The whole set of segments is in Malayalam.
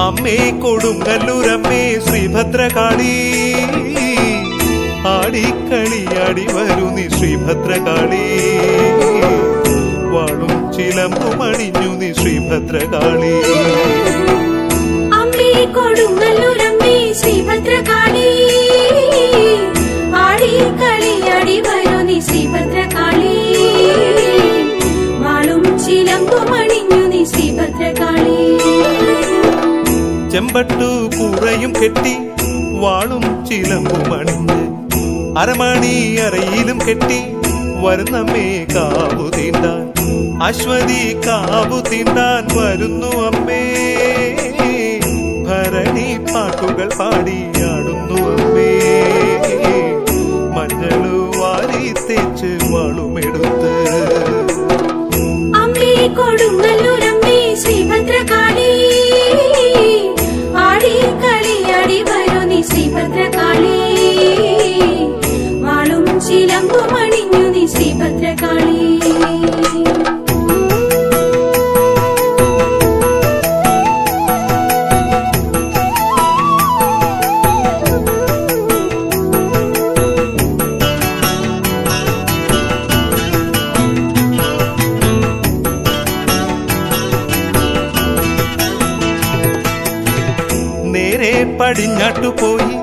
അമ്മേ കൊടുങ്ങല്ലൂരമ്മേ ശ്രീഭദ്രകാളി ആടിക്കളിയാടി വരൂ നീ ശ്രീഭദ്രകാളി വാളും ചിലമ്പും അണിഞ്ഞു നീ ശ്രീഭദ്രകാളി അമ്മേ കൊടുങ്ങല്ലൂരമ്മേ ശ്രീഭദ്രകാളി ആടിക്കളിയാടി വരൂ നീ ശ്രീഭദ്രകാളി വാളും ചിലമ്പും അണിഞ്ഞു നീ ശ്രീഭദ്രകാളി ചെമ്പട്ടു കൂറയും കെട്ടി വാളും ചിലമ്പും അണിഞ്ഞ് അരമണി അറയിലും കെട്ടി വരുന്നമ്മേ കാവു തീണ്ടാൻ അശ്വതി കാവു തീണ്ടാൻ വരുന്നു അമ്മേ ഭരണി പാട്ടുകൾ പാടിയാടുന്നു അമ്മേ മഞ്ഞളു വാരി തേച്ച് വാളുമെടുത്ത് അമ്മേ കൊടുങ്ങല്ലൂരമ്മേ ശ്രീഭദ്രകാളി ആടിക്കളിയാടി വരൂ നീ ശ്രീഭദ്രകാളി വാളും ചിലമ്പും അണിഞ്ഞു നീ ശ്രീഭദ്രകാളി നേരെ പടിഞ്ഞാട്ടു പോയി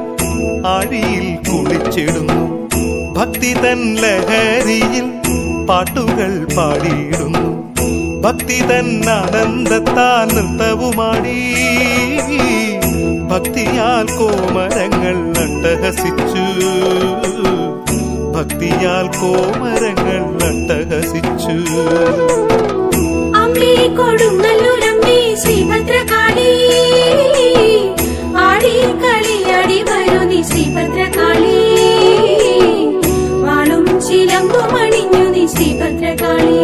ആഴിയിൽ കുളിച്ചിടുന്നു ഭക്തി തൻ ലഹരിയിൽ പാട്ടുകൾ പാടിയിടുന്നു ഭക്തി തൻ ആനന്ദത്താൽ നൃത്തവുമാടി ഭക്തിയാൽ കോമരങ്ങൾ അട്ടഹസിച്ചു ഭക്തിയാൽ കോമരങ്ങൾ അട്ടഹസിച്ചു അമ്മേ കൊടുങ്ങല്ലൂരമ്മേ ശ്രീഭദ്രകാളി ആടിക്കളിയാടി വരൂ നീ ശ്രീഭദ്രകാളി വാളും ചിലമ്പും അണിഞ്ഞു നീ ശ്രീഭദ്രകാളി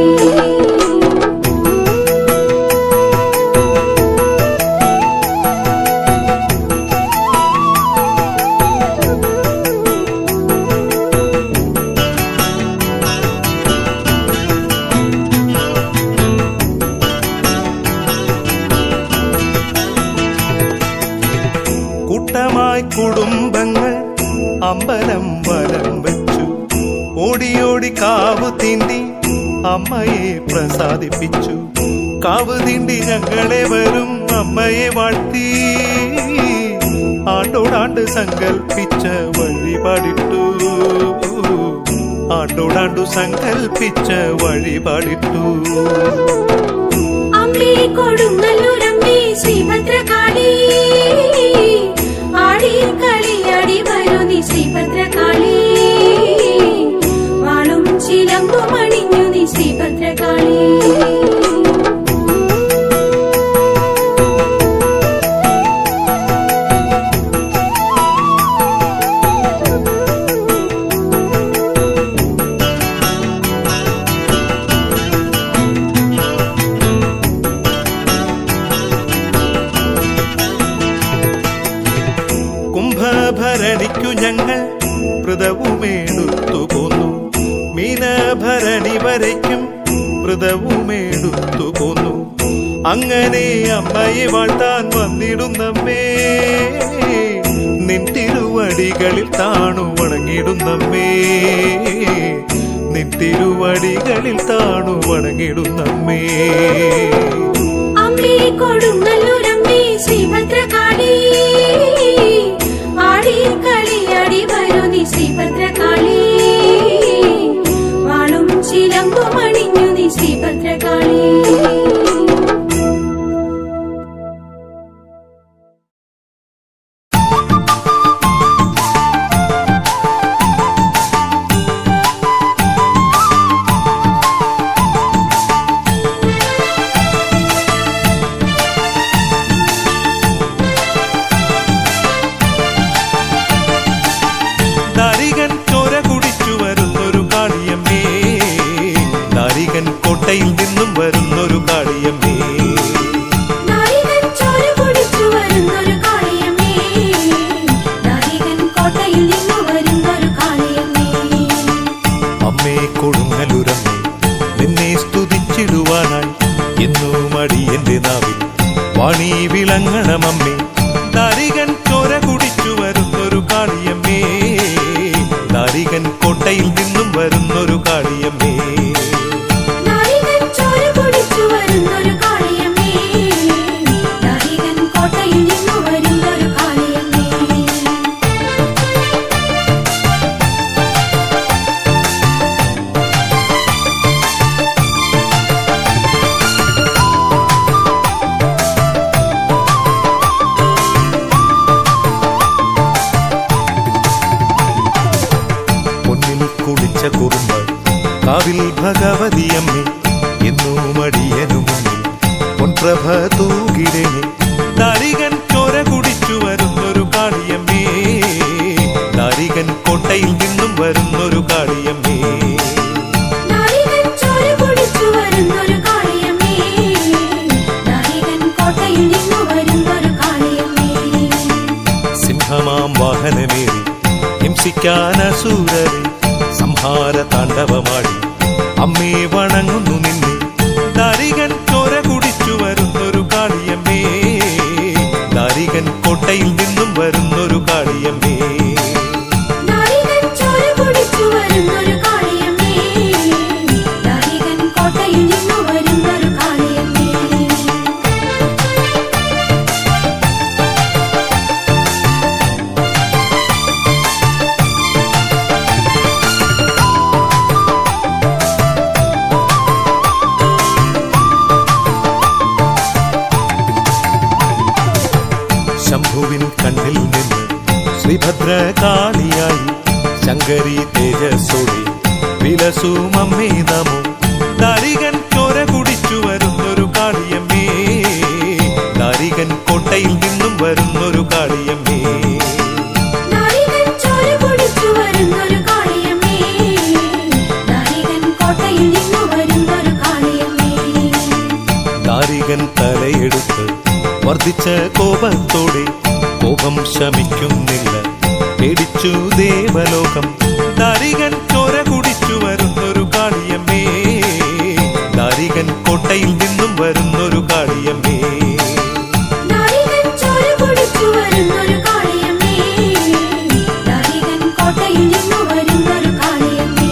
കൂട്ടമായി കുടുംബങ്ങൾ അമ്പലം വലം വെച്ചു ഓടിയോടി കാവു തീണ്ടി അമ്മയെ പ്രസാദിപ്പിച്ചു കാവു തീണ്ടി ഞങ്ങളെ വരും അമ്മയെ വാഴ്ത്തി ആണ്ടോടാണ്ട് സങ്കൽപ്പിച്ച വഴിപാടിട്ടു ആണ്ടോടാണ്ടു സങ്കൽപ്പിച്ച വഴിപാടിട്ടു അമ്മേ കൊടുങ്ങല്ലൂരമ്മേ ശ്രീഭദ്രകാളി ആടിക്കളിയാടി വരൂ നീ ശ്രീഭദ്രകാളി വാളും ചിലമ്പും അണിഞ്ഞു നീ ശ്രീഭദ്രകാളി കുംഭഭരണിക്കു ഞങ്ങൾ വ്രതവുമേടുത്തു പോന്നു മീനഭരണി വരയ്ക്കും വ്രതവുമേടുത്തു പോന്നു അങ്ങനെ അമ്മയെ വാഴ്ത്താൻ വന്നിടുന്നമ്മേ നിൻ തിരുവടികളിൽ താണു വണങ്ങിടുന്നമ്മേ നിൻ തിരുവടികളിൽ താണു വണങ്ങിടുന്നമ്മേ അമ്മേ കൊടുങ്ങല്ലൂരമ്മേ ശ്രീഭദ്രകാളി ആടിക്കളിയാടി വരൂ നീ ശ്രീഭദ്രകാളി വാളും ചിലമ്പും അണിഞ്ഞു നീ ശ്രീഭദ്രകാളി വാണി വിളങ്ങണമമ്മേ ദാരികൻ ചോര കുടിച്ചു വരുന്നൊരു കാളിയമ്മേ ദാരികൻ കോട്ടയിൽ നിന്നും വരുന്നൊരു കാളിയമ്മേ ദാരികൻ ചോര കുടിച്ചു വരുന്നൊരു കാളിയമ്മേ ദാരികൻ കോട്ടയിൽ നിന്നും വരുന്നൊരു കാളിയമ്മേ കുളിച്ച കുറുമ്പ് കാവിൽ ഭഗവതിയമ്മേ എന്നു മടിയനു മുന്നിൽ പൊൻപ്രഭ തൂകിടേനെ ദാരികൻ ചോര കുടിച്ചു വരുന്നൊരു കാളിയമ്മേ ദാരികൻ കോട്ടയിൽ നിന്നും വരുന്നൊരു കാളിയമ്മേ ദാരികൻ ചോര കുടിച്ചു വരുന്നൊരു കാളിയമ്മേ ദാരികൻ കോട്ടയിൽ നിന്നും വരുന്നൊരു കാളിയമ്മേ സിംഹമാം വാഹനമേറി ഹിംസിക്കാൻ അസൂരരെ സംഹാര താണ്ഡവമാടി അമ്മേ വണങ്ങുന്നു നിന്നെ ദാരികൻ ചോര കുടിച്ചു വരുന്നൊരു കാളിയമ്മേ ദാരികൻ കോട്ടയിൽ നിന്നും വരുന്നൊരു കാളിയമ്മേ ദാരികൻ ചോര കുടിച്ചു വരുന്നൊരു കാളിയമ്മേ ദാരികൻ കോട്ടയിൽ നിന്നും വരുന്നൊരു കാളിയമ്മേ ശംഭുവിൻ കണ്ണിൽ നിന്ന് ശ്രീഭദ്ര കാളിയായി ശങ്കരി തേജസ്സോടെ വിലസുമമ്മേ നമോ ദാരികൻ ചോര കുടിച്ചു വരുന്നൊരു കാളിയമ്മേ ദാരികൻ കോട്ടയിൽ നിന്നും വരുന്നൊരു കാളിയമ്മേ ദാരികൻ ചോര കുടിച്ചു വരുന്നൊരു കാളിയമ്മേ ദാരികൻ കോട്ടയിൽ നിന്നും വരുന്നൊരു കാളിയമ്മേ ദാരികൻ തലയെടുത്ത് വർദ്ധിച്ച കോപത്തോടെ കോപം ശമിക്കുന്നില്ല പേടിച്ചു ദേവലോകം ദാരികൻ ചോര കുടിച്ചു വരുന്നൊരു കാളിയമ്മേ ദാരികൻ കോട്ടയിൽ നിന്നും വരുന്നൊരു കാളിയമ്മേ ദാരികൻ ചോര കുടിച്ചു വരുന്നൊരു കാളിയമ്മേ ദാരികൻ കോട്ടയിൽ നിന്നും വരുന്നൊരു കാളിയമ്മേ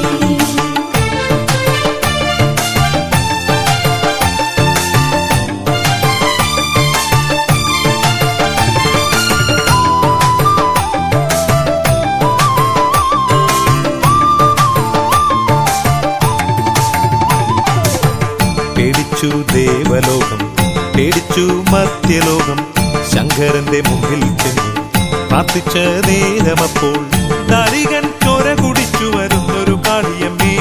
പേടിച്ചു ദേവലോകം പേടിച്ചു മധ്യലോകം ശങ്കരന്റെ മുമ്പിൽ ചെന്നു പ്രാർത്ഥിച്ച നേരമപ്പോൾ ദാരികൻ ചോര കുടിച്ചു വരുന്നൊരു കാളിയമ്മേ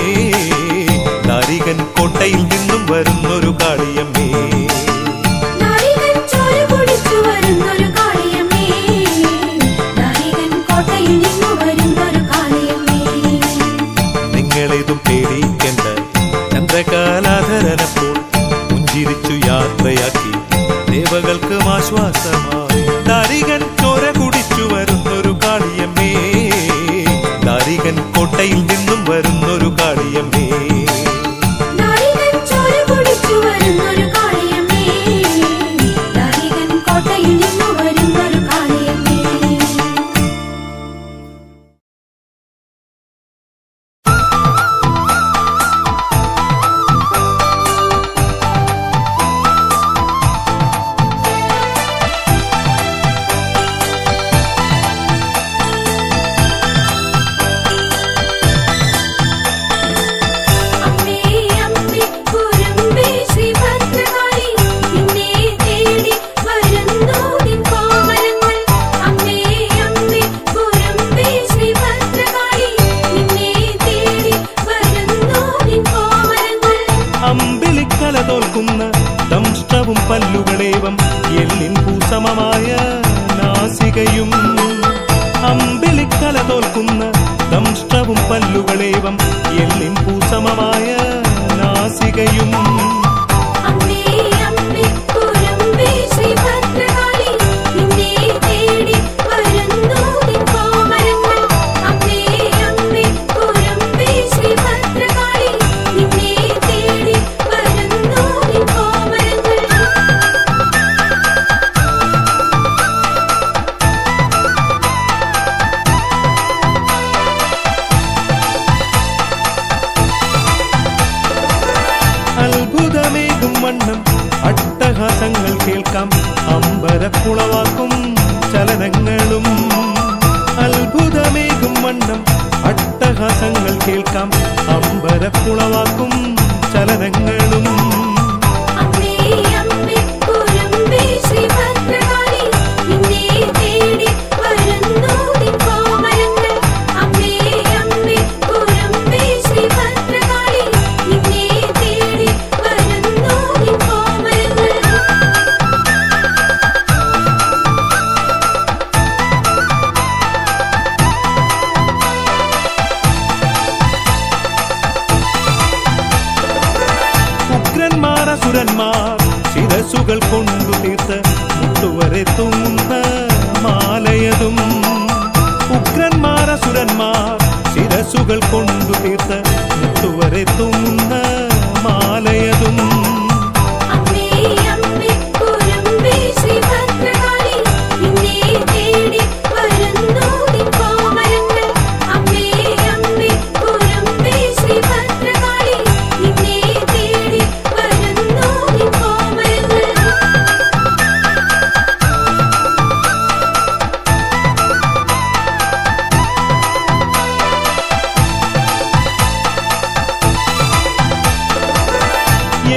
ദാരികൻ കോട്ടയിൽ നിന്നും വരുന്നൊരു കാളിയമ്മേ ദാരികൻ ചോര കുടിച്ചു വരുന്നൊരു കാളിയമ്മേ ദാരികൻ കോട്ടയിൽ നിന്നും വരുന്നൊരു കാളിയമ്മേ നിങ്ങളേതും പേടിക്കേണ്ട ചന്ദ്രകാലാധരനപ്പോൾ പുഞ്ചിരിച്ചു യാത്രയാക്കി ദേവകൾക്കും ആശ്വാസമായി ദാരികൻ ചോര കുടിച്ചു വരുന്നൊരു കാളിയമ്മേ ദാരികൻ കോട്ടയിൽ നിന്നും വരുന്നൊരു കാളിയമ്മേ ദാരികൻ ചോര കുടിച്ചു വരുന്നൊരു കാളിയമ്മേ ദാരികൻ കോട്ടയിൽ നിന്നും വരുന്നൊരു കാളിയമ്മേ അമ്മേ അമ്മേ കുറുമ്പേ ശ്രീഭദ്രകാളി നിന്നെ തേടി വരുന്നു നിൻ കോമരങ്ങൾ അമ്മേ അമ്മേ കുറുമ്പേ ശ്രീഭദ്രകാളി നിന്നെ തേടി വരുന്നു നിൻ കോമരങ്ങൾ അമ്പിളിക്കല തോൽക്കുന്ന ദംഷ്ടവും പല്ലുകളേവം എല്ലിൻ ഭൂസമമായ നാസികയും അമ്പിളിക്കല തോൽക്കുന്ന ദംഷ്ടവും പല്ലുകളേവം എല്ലിൻ ഭൂസമമായ നാസികയും അമ്മേ അമ്മേ കുറുമ്പേ ശ്രീഭദ്രകാളി നിന്നെ തേടി വരുന്നു നിൻ കോമരങ്ങൾ അമ്മേ അമ്മേ കുറുമ്പേ ശ്രീഭദ്രകാളി നിന്നെ തേടി വരുന്നു നിൻ കോമരങ്ങൾ കേൾക്കാം അമ്പരപ്പുളവാക്കും ചലനങ്ങളും. അത്ഭുതമേകും വണ്ണം അട്ടഹാസങ്ങൾ കേൾക്കാം അമ്പരപ്പുളവാക്കും ചലനങ്ങളും. അമ്മേ അമ്മേ കുരമ്പേ ശ്രീഭദ്രകാളി നിന്നെ തേടി വരുന്നു നിൻ കോമരങ്ങൾ. അമ്മേ അമ്മേ കുരമ്പേ ശ്രീഭദ്രകാളി നിന്നെ തേടി വരുന്നു നിൻ കോമരങ്ങൾ. ഉഗ്രന്മാർ അസുരന്മാർ ശിരസുകൾ കൊണ്ടു തീർത്ത് മുട്ടുവരെ തൂങ്ങുന്ന മാലയതും. ഉഗ്രന്മാർ അസുരന്മാർ ശിരസുകൾ കൊണ്ടു തീർത്ത് മുട്ടുവരെ തൂങ്ങുന്ന മാലയതും. അമ്മേ അമ്മേ കുരമ്പേ ശ്രീഭദ്രകാളി നിന്നെ തേടി വരുന്നു നിൻ കോമരങ്ങൾ. അമ്മേ അമ്മേ കുരമ്പേ ശ്രീഭദ്രകാളി നിന്നെ തേടി വരുന്നു നിൻ കോമരങ്ങൾ.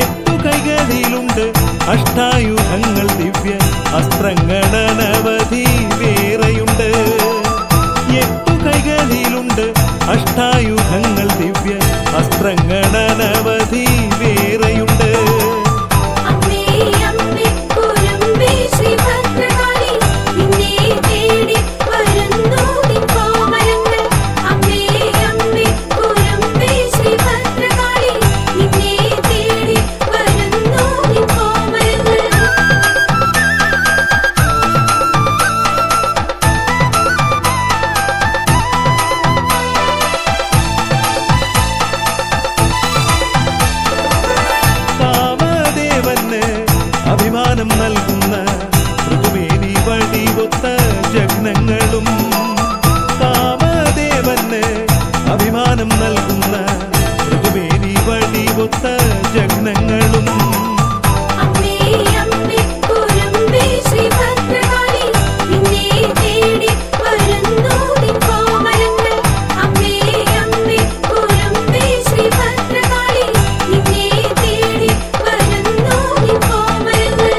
എട്ടു കൈകളിലുണ്ട് അഷ്ടായുധങ്ങൾ ദിവ്യ അസ്ത്രങ്ങൾ അനവധി വേറെയുണ്ട്. എട്ടു കൈകളിലുണ്ട് അഷ്ടായുധങ്ങൾ ദിവ്യ അസ്ത്രങ്ങൾ അനവധി വേറെയുണ്ട്. അമ്മേ അമ്മേ കുരമ്പേ ശ്രീഭദ്രകാളി നിന്നെ തേടി വരുന്നു നിൻ കോമരങ്ങൾ. അമ്മേ അമ്മേ കുരമ്പേ ശ്രീഭദ്രകാളി നിന്നെ തേടി വരുന്നു നിൻ കോമരങ്ങൾ. കാമദേവന് അഭിമാനം നൽകുന്ന ഋതുവേലി വടിവൊത്ത ജഗ്നങ്ങളും. കാമദേവന് അഭിമാനം നൽകുന്ന ഋതുവേലി വടിവൊത്ത ജഗ്നങ്ങളും. അമ്മേ അമ്മേ കുരമ്പേ ശ്രീഭദ്രകാളി നിന്നെ തേടി വരുന്നു നിൻ കോമരങ്ങൾ. അമ്മേ അമ്മേ കുരമ്പേ ശ്രീഭദ്രകാളി നിന്നെ തേടി വരുന്നു നിൻ കോമരങ്ങൾ.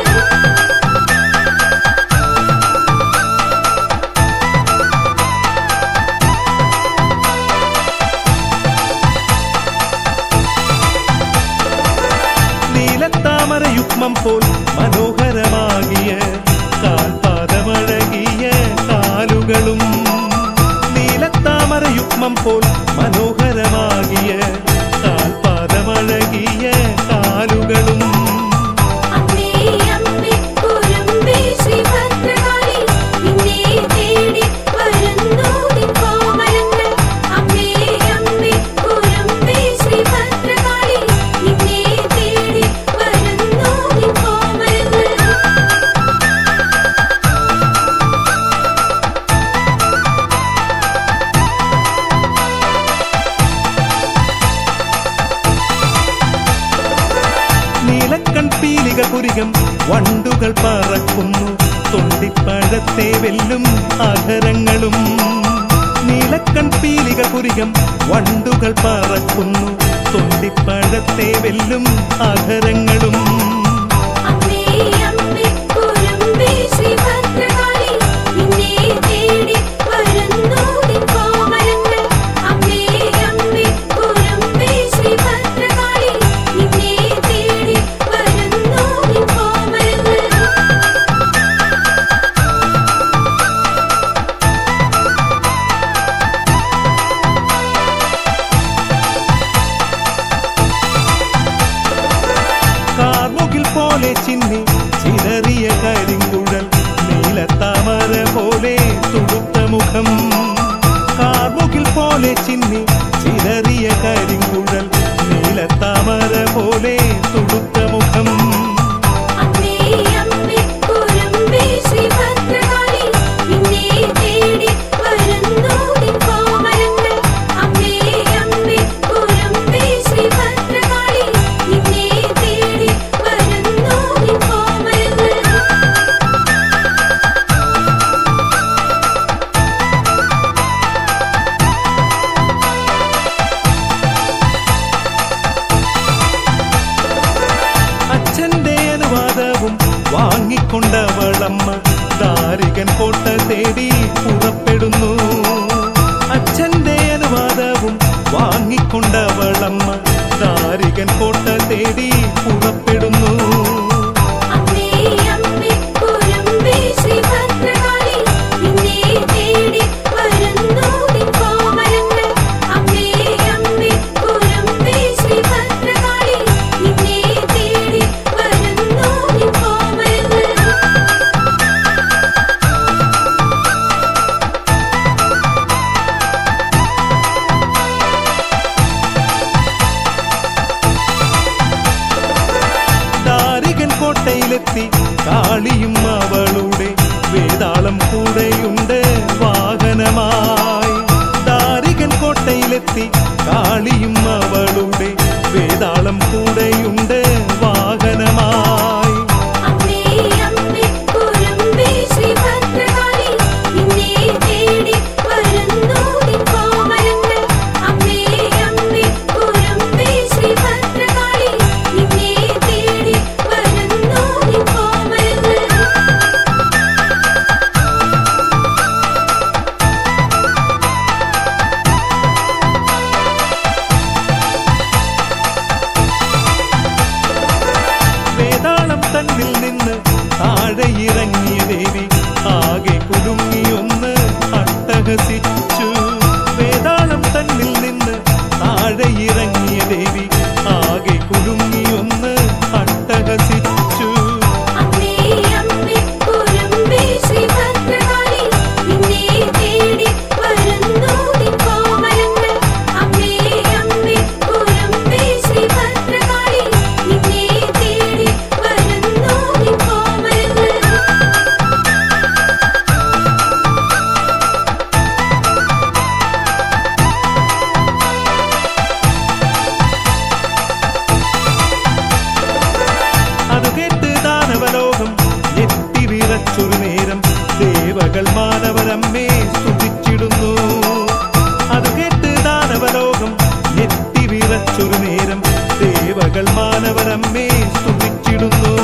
നീലത്താമരയുഗ്മം പോൽ മനോഹരമാകിയ കാൽപാദമഴകിയ കാലുകളും. നീലത്താമരയുഗ്മം പോൽ മനോഹരമാകിയ കാൽപാദമഴകിയ കാലുകളും. അമ്മേ അമ്മേ കുരമ്പേ ശ്രീഭദ്രകാളി നിന്നെ തേടി വരുന്നു നിൻ കോമരങ്ങൾ. അമ്മേ അമ്മേ കുരമ്പേ ശ്രീഭദ്രകാളി നിന്നെ തേടി വരുന്നു നിൻ കോമരങ്ങൾ. നീലക്കൺപീലിക കുരികം വണ്ടുകൾ പറക്കുന്നു തൊണ്ടിപ്പഴത്തെ വെല്ലും അധരങ്ങളും. നീലക്കൺപീലിക കുരികം വണ്ടുകൾ പറക്കുന്നു തൊണ്ടിപ്പഴത്തെ വെല്ലും അധരങ്ങളും. അമ്മേ അമ്മേ കുരമ്പേ ശ്രീഭദ്രകാളി നിന്നെ തേടി വരുന്നു നിൻ കോമരങ്ങൾ. അമ്മേ അമ്മേ കുരമ്പേ ശ്രീഭദ്രകാളി നിന്നെ തേടി വരുന്നു നിൻ കോമരങ്ങൾ. കാർമുകിൽ വാങ്ങിക്കൊണ്ടവളമ്മ ദാരികൻ കോട്ട തേടി പുറപ്പെടുന്നു. അച്ഛന്റെ അനുവാദവും വാങ്ങിക്കൊണ്ടവളമ്മ ദാരികൻ കോട്ട തേടി പുറപ്പെടുന്നു. കോട്ടയിലെത്തി കാളിയും അവളുടെ വേതാളം കൂടെയുണ്ട് വാഹനമായി. ദാരികൻ കോട്ടയിലെത്തി കാളിയും അവളുടെ വേതാളം കൂടെയുണ്ട് വാഹനമായി. തന്നിൽ നിന്ന് താഴെ ഇറങ്ങിയ ദേവി ആകെ കുലുങ്ങിയൊന്ന് അട്ടഹസിച്ചു. വേതാളം തന്നിൽ നിന്ന് താഴെ ഇറങ്ങിയ ദേവി ആകെ കുലുങ്ങിയൊന്ന് അട്ടഹസിച്ചു. ൊരു നേരം ദേവകൾ മാനവരമ്മേ സ്തുതിച്ചിടുന്നു. അത് കേട്ട് ദാനവലോകം ഞെട്ടിവിറച്ചൊരു നേരം ദേവകൾ മാനവരമ്മേ സ്തുതിച്ചിടുന്നു.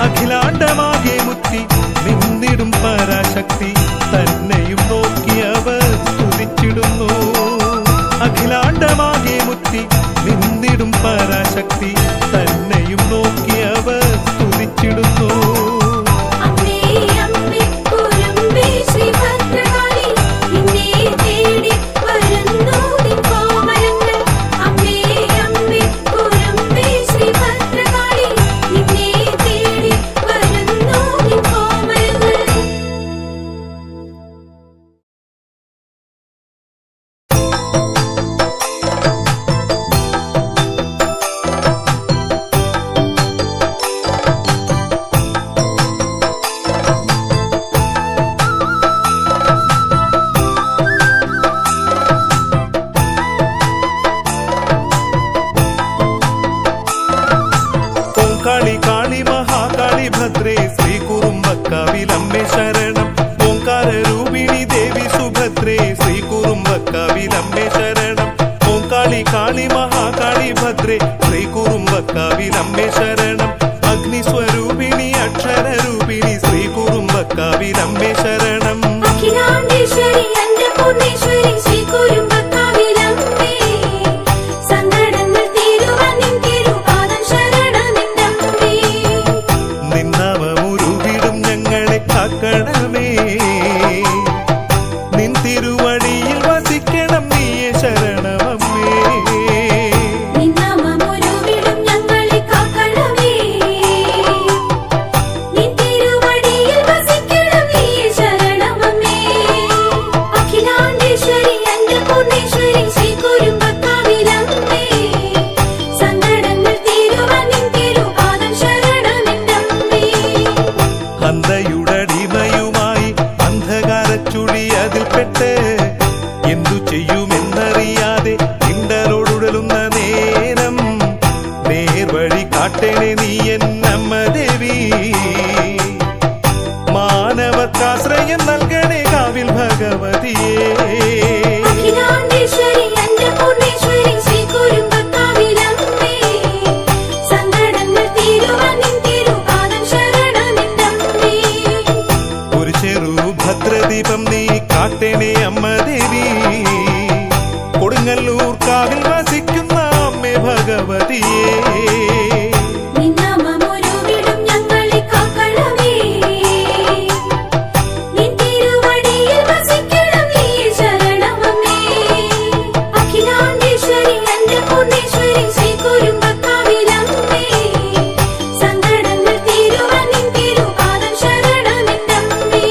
അഖിലാണ്ടമാകെ മുറ്റി നിന്നിടും പരാശക്തി തന്നെയും നോക്കിയവർ സ്തുതിച്ചിടുന്നു. അഖിലാണ്ടമാകെ മുറ്റി നിന്നിടും പരാശക്തി തന്നെയും നോക്കിയവർ സ്തുതിച്ചിടുന്നു. കാളി കാളി മഹാകാളി ഭദ്രേ ശ്രീ കുറുമ്പക്കാവിലമ്മേ ശരണം. ഓംകാര രൂപിണി ദേവി സുഭദ്രേ ശ്രീ കുറുമ്പക്കാവിലമ്മേ ശരണം. ഓംകാളി കാളി മഹാകാളി ഭദ്രേ ശ്രീ കുറുമ്പക്കാവിലമ്മേ ശരണം. അഗ്നിസ്വരൂപിണി അക്ഷരരൂപിണി ശ്രീ കുറുമ്പക്കാവിലമ്മേ ശരണം. അഖിലാണ്ടേശ്വരി അന്നപൂർണേശ്വരി ശ്രീ കുറുമ്പക്കാവിലമ്മേ സങ്കടങ്ങൾ തീരുവാൻ നിൻ തിരുപാദം ശരണമിന്നമ്മേ. നിന്നാമമുരുവിടും ഞങ്ങളെ കാക്കണമേ, നിൻ തിരുവടിയിൽ വസിക്കണം നീയെ ശരണമമ്മേ. നിന്നാമമുരുവിടും ഞങ്ങളെ കാക്കണമേ, നിൻ തിരുവടിയിൽ വസിക്കണം നീയെ ശരണമമ്മേ. അഖിലാണ്ടേശ്വരി അന്നപൂർണേശ്വരി ശ്രീ കുറുമ്പക്കാവിലമ്മേ സങ്കടങ്ങൾ തീരുവാൻ നിൻ തിരുപാദം ശരണമിന്നമ്മേ. ഹന്തയുടെ അടിമയുമായി അന്ധകാരച്ചുഴി അതിൽപ്പെട്ട് എന്തു ചെയ്യുമെന്നറിയാതെ ഇണ്ടലോടുടലുന്ന നേരം നേർവഴി കാട്ടേണേ നീ എന്നമ്മ ദേവി. മാനവർക്കാശ്രയം നൽകണേ കാവിൽ ഭഗവതിയേ. അഖിലാണ്ടേശ്വരി അന്നപൂർണേശ്വരി ശ്രീ കുരുമ്പക്കാവിലമ്മേ, സങ്കടങ്ങൾ തീരുവാൻ നിൻ തിരുപാദം ശരണമെന്നമ്മേ. ഒരു ചെറു ഭദ്രദീപം നീ കാട്ടേണേ അമ്മ ദേവി. കൊടുങ്ങല്ലൂർ കാവിൽ വസിക്കുന്ന അമ്മേ ഭഗവതിയേ. നിന്നാമമൊരുവിടും ഞങ്ങളെ കാക്കണമേ, നിൻ തിരുവടിയിൽ വസിക്കണം നീ ശരണമമ്മേ. അഖിലാണ്ടേശ്വരി അന്നപൂർണേശ്വരി ശ്രീ കുരുമ്പക്കാവിലമ്മേ, സങ്കടങ്ങൾ തീരുവാൻ നിൻ തിരുപാദം ശരണമെന്നമ്മേ.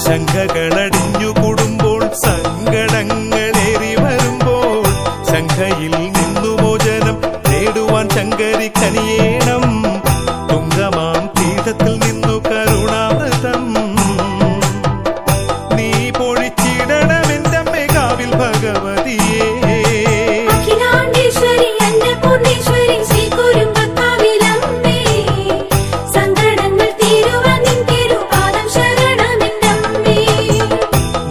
ശംഖകളടിഞ്ഞു കൂടുമ്പോൾ സങ്കടങ്ങളേറി വരുമ്പോൾ ശംഖയിൽ നിന്നു മോചനം നേടുവാൻ ശങ്കരി കനിയേണം. തുങ്കമാം തീരത്തിൽ നിന്നു കരുണാമൃതം നീ പൊഴിച്ചിടണമെന്തമ്മേ കാവിൽ ഭഗവതിയേ. അഖിലാണ്ടേശ്വരി അന്നപൂർണേശ്വരി ശ്രീ കുരുമ്പക്കാവിലമ്മേ, സങ്കടങ്ങൾ തീരുവാൻ നിൻ തിരുപാദം ശരണമെന്നമ്മേ.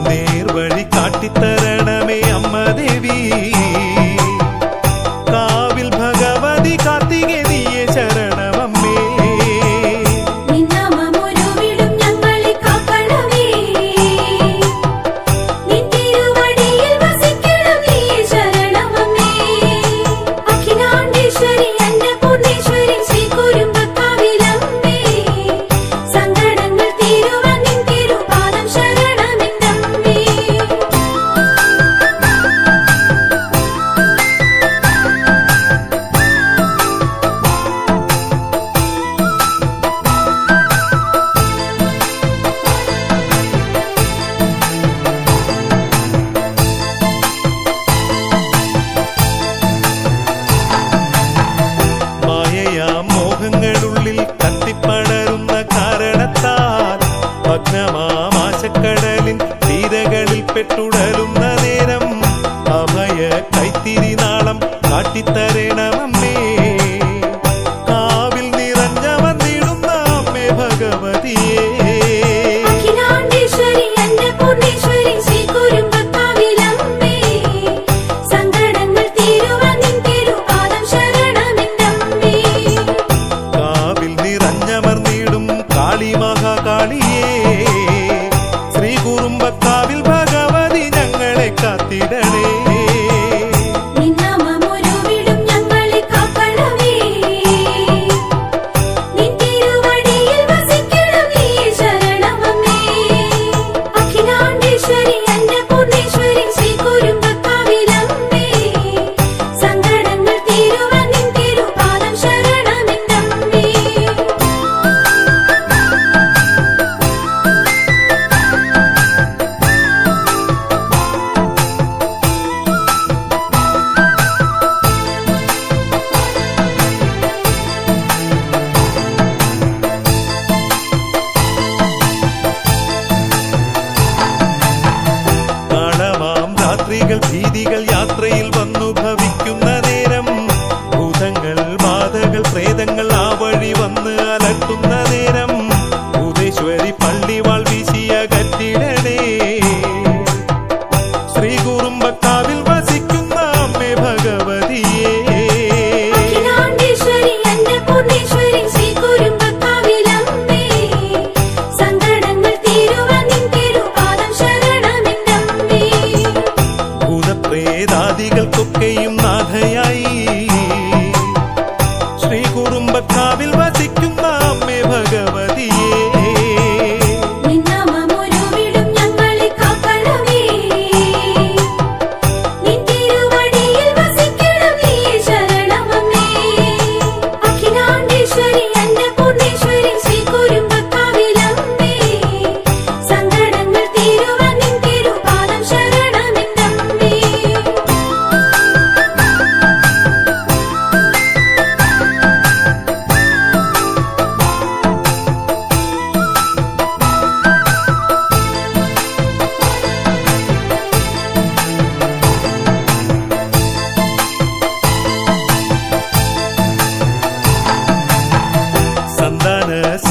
നേർവഴി കാട്ടിത്തരണമേ അമ്മ ദേവി. കാവിൽ ഭഗവതി കാർത്തികേ നീയേ ശരണം.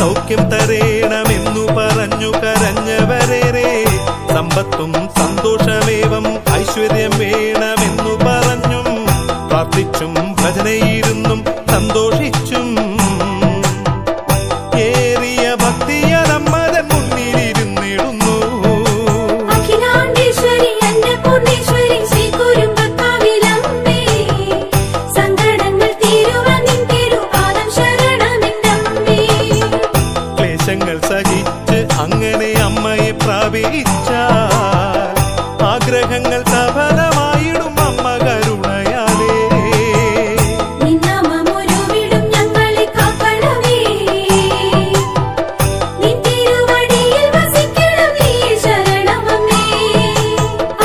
സൗഖ്യം തരേണമെന്നു പറഞ്ഞു കരഞ്ഞവരേറെ. സമ്പത്തും സന്തോഷമേവം ഐശ്വര്യം വേണമെന്നു പറഞ്ഞും പ്രാർത്ഥിച്ചും ഭജനയിരുന്നും സന്തോഷിച്ചും ഏറിയ ഭക്തിയ നമ്മതൻ മുന്നിലിരുന്നിടുന്നു. അഖിലാണ്ടേശ്വരി അന്നപൂർണേശ്വരി ശ്രീ കുരുമ്പക്കാവിലമ്മേ, സങ്കടങ്ങൾ തീരുവാൻ നിൻ തിരുപാദം ശരണമെന്നമ്മേ. ക്ലേശങ്ങൾ സഹിച്ച് അങ്ങനെ അമ്മയെ പ്രാപിച്ചാൽ ആഗ്രഹങ്ങൾ സഫലമായിടും അമ്മ കരുണയാലേ. നിന്നാമമൊരുവിടും ഞങ്ങളെ കാക്കണമേ, നിൻ തിരുവടിയിൽ വസിക്കണം നീ ശരണമമ്മേ.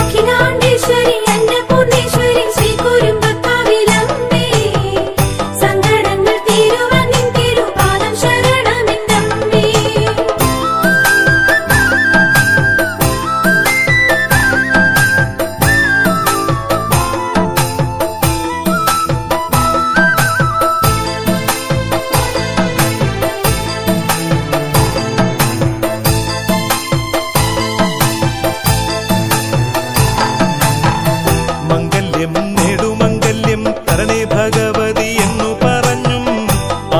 അഖിലാണ്ടേശ്വരി അന്നപൂർണേശ്വരി ശ്രീ കുരുമ്പക്കാവിലമ്മേ, സങ്കടങ്ങൾ തീരുവാൻ നിൻ തിരുപാദം ശരണമെന്നമ്മേ. മംഗല്യം നേടുമംഗല്യം തരണേ ഭഗവതി എന്നു പറഞ്ഞും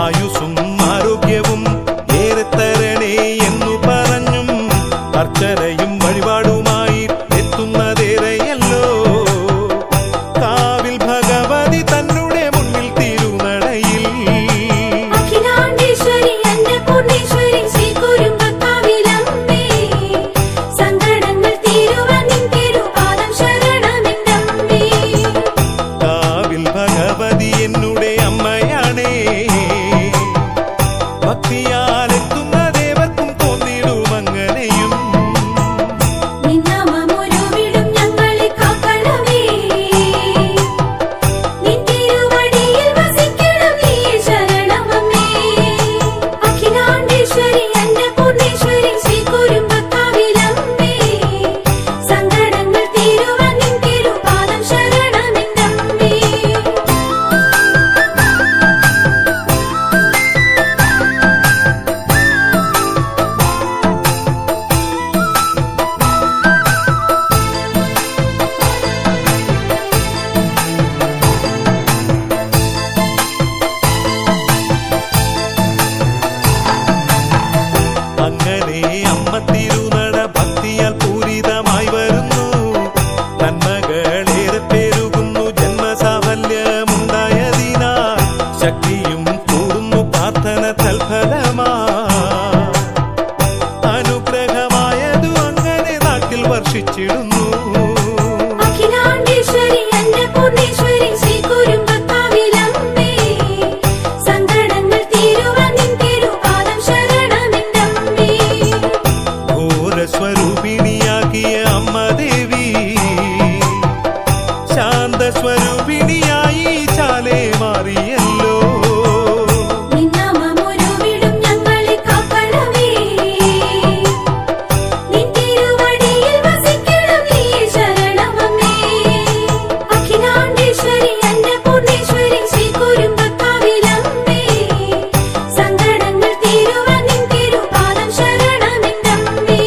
ആയുസ്സും ആരോഗ്യവും ഏറെ തരണേ എന്നു പറഞ്ഞും അർച്ചനയും വഴിപാടുമായി എത്തുന്നതേറെയല്ലോ. കാവിൽ ഭഗവതി തന്നെ മുന്നിൽ തിരുനടയിൽ അഖിലാണ്ടേശ്വരി അന്നപൂർണേശ്വരി ശ്രീ കുരുമ്പക്കാവിലമ്മേ, സങ്കടങ്ങൾ തീരുവാൻ നിൻ തിരുപാദം ശരണമെന്നമ്മേ. കാവിൽ ഭഗവതി എന്നുടെ അമ്മയാണേ. ഭക്തിയാലെത്തുന്ന ദേവർക്കും തോന്നിടുമങ്ങനെയും. നിന്നാമമൊരുവിടും ഞങ്ങളെ കാക്കണമേ, നിൻ തിരുവടിയിൽ വസിക്കണം നീ ശരണമമ്മേ. അഖിലാണ്ടേശ്വരി അന്നപൂർണേശ്വരി ശ്രീ കുരുമ്പക്കാവിലമ്മേ, സങ്കടങ്ങൾ തീരുവാൻ നിൻ തിരുപാദം ശരണമെന്നമ്മേ. അങ്ങനെ അമ്മ തിരുനട ഭക്തിയാൽ പൂരിതമായി വരുന്നു. നന്മകളേറെ പെരുകുന്നു ജന്മസാഫല്യമുണ്ടായതിനാൽ. ശക്തിയും കൂടുന്നു പ്രാർത്ഥന തൽഫലമാ. അനുഗ്രഹമായതു അങ്ങനെ നാട്ടിൽ വർഷിച്ചിടുന്നു. അഖിലാണ്ടേശ്വരി അന്നപൂർണേശ്വരി ശ്രീ കുരുമ്പക്കാവിലമ്മേ, സങ്കടങ്ങൾ തീരുവാൻ നിൻ തിരുപാദം ശരണമെന്നമ്മേ. ഘോരസ്വരൂപിണിയാകിയ അമ്മ ദേവി ശാന്തസ്വരൂപിണിയായി ചാലേ മാറിയല്ലോ. നിന്നാമമൊരുവിടും ഞങ്ങളെ കാക്കണമേ, നിൻ തിരുവടിയിൽ വസിക്കണം നീ ശരണമമ്മേ. അഖിലാണ്ടേശ്വരി അന്നപൂർണേശ്വരി ശ്രീ കുരുമ്പക്കാവിലമ്മേ, സങ്കടങ്ങൾ തീരുവാൻ നിൻ തിരുപാദം ശരണമെന്നമ്മേ.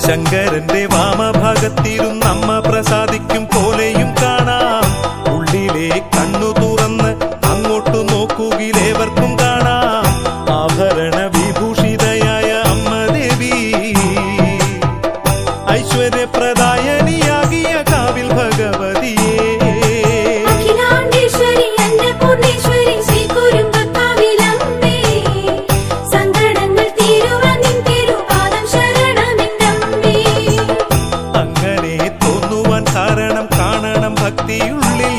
ശങ്കരന്റെ വാമഭാഗത്തിരുന്നമ്മ പ്രസാദിക്കും പോലെയും കാണാം. ഉള്ളിലെ കണ്ണു തുറന്ന് അങ്ങോട്ടു നോക്കുകിലേവർക്കും കാണാം. ആഭരണ വിഭൂഷിതയായ അമ്മ ദേവി ഐശ്വര്യപ്രദായനിയാകിയ കാവിൽ ഭഗവതിയേ. അഖിലാണ്ടേശ്വരി അന്നപൂർണേശ്വരി ശ്രീ കുരുമ്പക്കാവിലമ്മേ, സങ്കടങ്ങൾ തീരുവാൻ നിൻ തിരുപാദം ശരണമെന്നമ്മേ. അങ്ങനെ തോന്നുവാൻ കാരണം കാണണം ഭക്തിയുള്ളിൽ.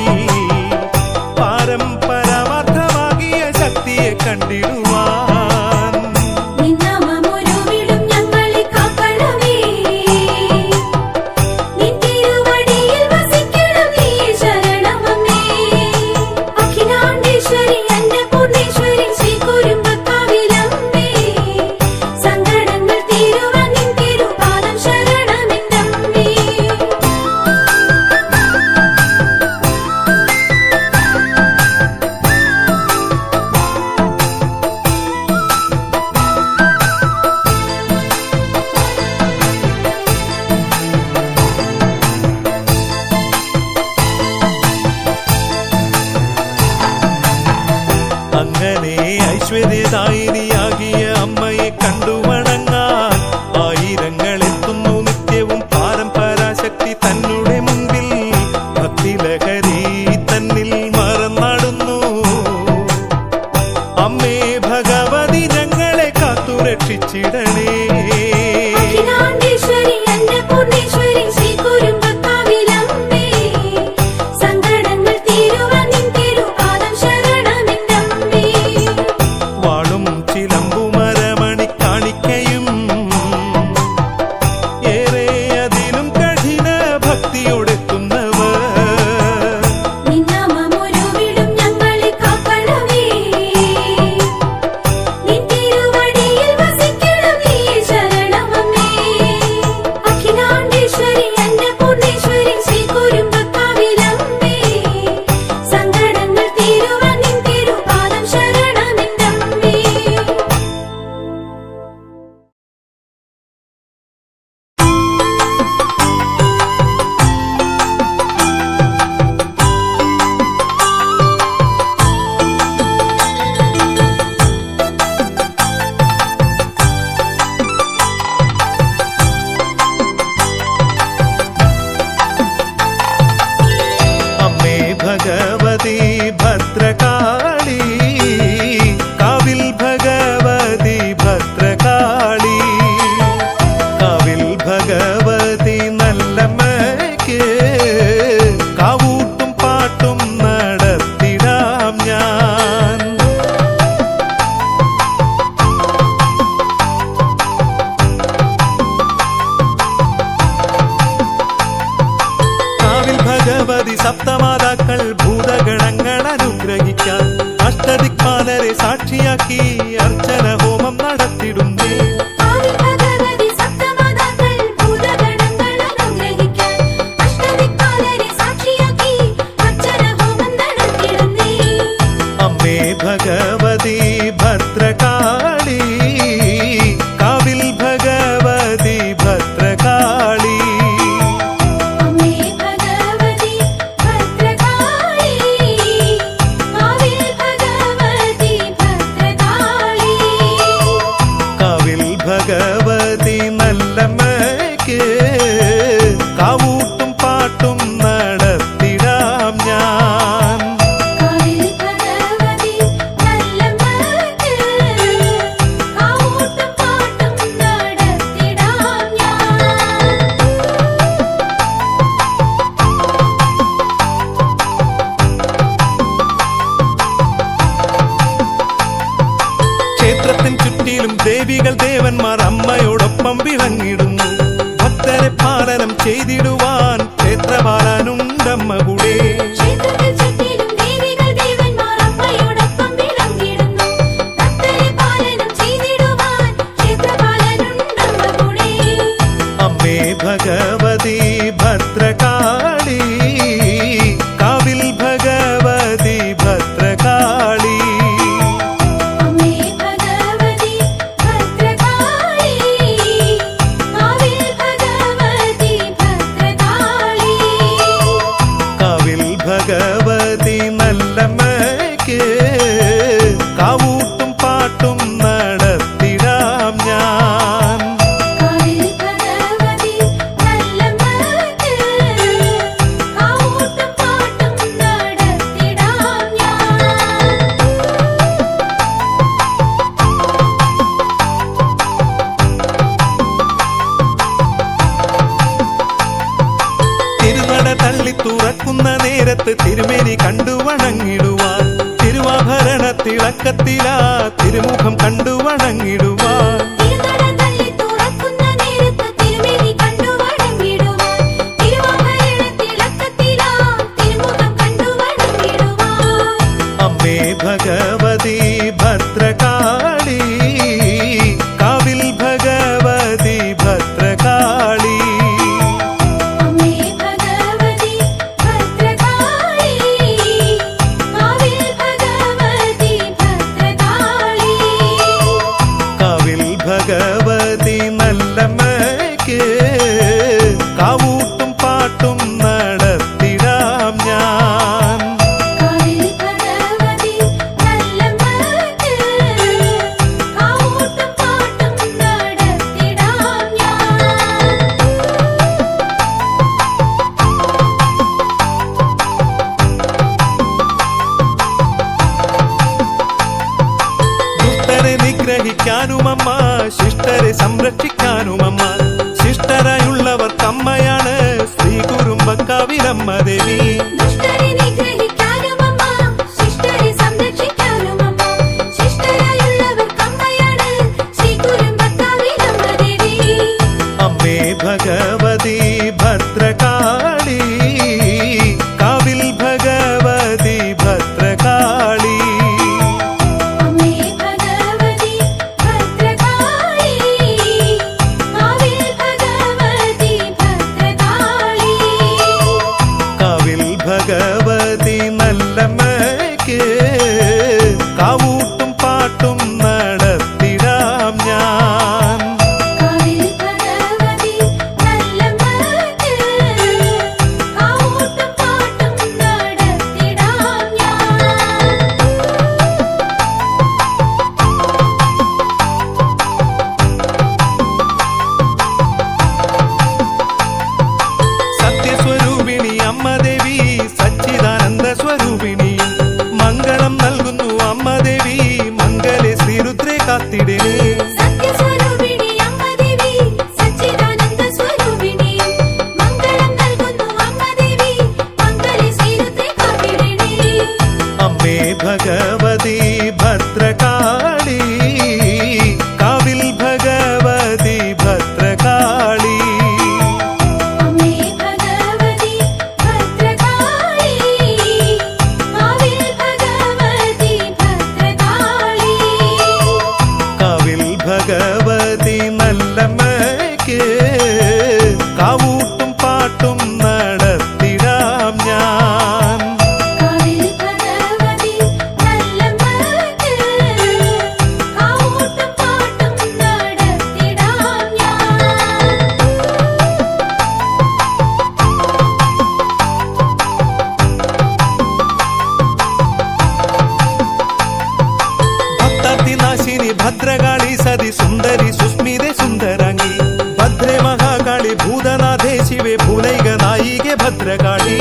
പാരമ്പരമാർത്ഥമാകിയ ശക്തിയെ കണ്ടിടുവാൻ. നിന്നാമമൊരുവിടും ഞങ്ങളെ കാക്കണമേ, തന്നെ മുൻപിൽ ഭക്തിലഹരി തന്നിൽ മറന്നാടുന്നു. അമ്മേ ഭഗവതി ഞങ്ങളെ കാത്തുരക്ഷിച്ചിടണേ. അഖിലാണ്ടേശ്വരി അന്നപൂർണേശ്വരി ശ്രീ കുരുമ്പക്കാവിലമ്മേ, സങ്കടങ്ങൾ തീരുവാൻ നിൻ തിരുപാദം ശരണമെൻ്റമ്മേ. വാളും ചിലമ്പുമരമണി കാണിക്കയും ഏറെ അതിലും കഠിന ഭക്തിയോടെത്തുന്നവർ, നിന്നാമമൊരുവിടും ഞങ്ങളെ കാക്കണമേ. നിൻ തിരുവടിയിൽ വസിക്കണം നീ ശരണമമ്മേ. അഖിലാണ്ടേശ്വരി അന്നപൂർണേശ്വരി ശ്രീ കുരുമ്പക്കാവിലമ്മേ, സങ്കടങ്ങൾ തീരുവാൻ നിൻ തിരുപാദം ശരണമെൻ്റമ്മേ. അമ്മേ ഭഗവതി ഭദ്രകാളി, കാവിൽ ഭഗവതി ഭദ്രകാളി, കാവിൽ ഭഗവതി നല്ലമ്മയ്ക്ക് കാവൂട്ടും പാട്ടും നടത്തിടാം ഞാൻ. കാവിൽ ഭഗവതി സപ്തമാതാക്കൾ ഭൂതഗണങ്ങൾ അനുഗ്രഹിക്കാൻ അഷ്ടദിക്പാലരെ സാക്ഷിയാക്കി അർച്ചന ഹോമം നടത്തിടുന്നേ. ആവി ഭഗവതി സപ്തമാതാക്കൾ ഭൂതഗണങ്ങൾ അനുഗ്രഹിക്കാൻ അഷ്ടദിക്പാലരെ സാക്ഷിയാക്കി അർച്ചന ഹോമം നടത്തിടുന്നേ. അമ്മേ ഭഗവതി ഭദ്രകാളി, കാവിൽ ഭഗവതി ഭദ്രകാളി, അമ്മേ ഭഗവതി ഭദ്രകാളി, കാവിൽ ഭഗവതി ഭദ്രകാളി, കാവിൽ ഭഗവതി നല്ലമ്മയ്ക്ക് കാവൂട്ടും പാട്ടും നടത്തിടാം ഞാൻ. കാവിൽ ഭഗവതി നല്ലമ്മയ്ക്ക് കാവൂട്ടും പാട്ടും നടത്തിടാം ഞാൻ. ക്ഷേത്രത്തിൻ ചുറ്റിലും ദേവികൾ ദേവന്മാർ അമ്മയോടൊപ്പം വിളങ്ങിടുന്നു. ഭക്തരെ പാലനം ചെയ്തിടുവാൻ ക്ഷേത്രപാലനുണ്ടമ്മ കൂടെ. ക്ഷേത്രത്തിൽ ചുറ്റിലും ദേവികൾ ദേവന്മാർ അമ്മയോടൊപ്പം വിളങ്ങിടുന്നു. ഭക്തരെ പാലനം ചെയ്തിടുവാൻ ക്ഷേത്രപാലനുണ്ടമ്മ കൂടെ. അമ്മേ ഭഗവതി ഭദ്രകാളി, കാവിൽ ഭഗവതി ഭദ്രകാളി, അമ്മേ ഭഗവതി ഭദ്രകാളി, കാവിൽ ഭഗവതി ഭദ്രകാളി, കാവിൽ ഭഗവതി നല്ലമ്മയ്ക്ക് കാവൂട്ടും പാട്ടും നടത്തിടാം ഞാൻ. കാവിൽ ഭഗവതി നല്ലമ്മയ്ക്ക് കാവൂട്ടും പാട്ടും നടത്തിടാം ഞാൻ. തിരുനട തള്ളി തുറക്കുന്ന നേരത്ത് തിരുമേനി കണ്ടു വണങ്ങിടുവാൻ, തിരുവാഭരണ തിളക്കത്തിലാ തിരുമുഖം കണ്ടു വണങ്ങിടുവാൻ. തിരുനട തള്ളി തുറക്കുന്ന നേരത്ത് തിരുമേനി കണ്ടു വണങ്ങിടുവാൻ, തിരുവാഭരണ തിളക്കത്തിലാ തിരുമുഖം കണ്ടു വണങ്ങിടുവാൻ. അമ്മേ ഭഗവതി ഭദ്രകാളി, കാവിൽ ഭഗവതി ഭദ്രകാളി, അമ്മേ ഭഗവതി ഭദ്രകാളി, കാവിൽ ഭഗവതി ഭദ്രകാളി, കാവിൽ രക്ഷിക്കാനുമമ്മ ശിഷ്ടരെ സംരക്ഷിക്കാനുമമ്മ ശിഷ്ടരായുള്ളവർക്കമ്മയാണ് ശ്രീ കുറുമ്പക്കാവിലമ്മ ദേവി ദുഷ്ടരെ നിഗ്രഹിക്കാനുമമ്മ ശിഷ്ടരെ സംരക്ഷിക്കാനുമമ്മ ശിഷ്ടരായുള്ളവർക്കമ്മയാണ് ശ്രീ കുറുമ്പക്കാവിലമ്മ ദേവി അമ്മേ ഭഗവതി ഭദ്രകാളി കാവിൽ ഭഗവതി ഭദ്രകാളി അമ്മേ ഭഗവതി ഭദ്രകാളി കാവിൽ ഭഗവതി ഭദ്രകാളി കാവിൽ ഭഗവതി നല്ലമ്മയ്ക്ക് കാവൂട്ടും പാട്ടും നടത്തിടാം ഞാൻ കാവിൽ ഭഗവതി നല്ലമ്മയ്ക്ക് കാവൂട്ടും പാട്ടും നടത്തിടാം ഞാൻ സത്യസ്വരൂപിണി അമ്മ ദേവി സച്ചിദാനന്ദ സ്വരൂപിണി മംഗളം നൽകുന്നു അമ്മ ദേവി മംഗലെ ശ്രീരുദ്രേ കാത്തിടേ സത്യസ്വരൂപിണി അമ്മ ദേവി സച്ചിദാനന്ദ സ്വരൂപിണി മംഗളം നൽകുന്നു അമ്മ ദേവി മംഗളേ ശ്രീരുദ്രേ കാത്തിടണേ അമ്മേ ഭഗവതി ഭദ്രകാളി കാവിൽ ഭഗവതി ഭദ്രകാളി അമ്മേ ഭഗവതി ഭദ്രകാളി കാവിൽ ഭഗവതി ഭദ്രകാളി കാവിൽ ഭഗവതി നല്ലമ്മയ്ക്ക് കാവൂട്ടും പാട്ടും നടത്തിടാം ഞാൻ കാവിൽ ഭഗവതി നല്ലമ്മയ്ക്ക് കാവൂട്ടും പാട്ടും നടത്തിടാം ഞാൻ ഭക്താർത്തിനാശിനി ഭദ്രകാളി സതി സുന്ദരി സുസ്മിതേ സുന്ദരാംഗി ഭദ്രേ മഹാകാളി ഭൂതനാഥേ ശിവേ ഭൂലൈക നായികെ ഭദ്രകാളി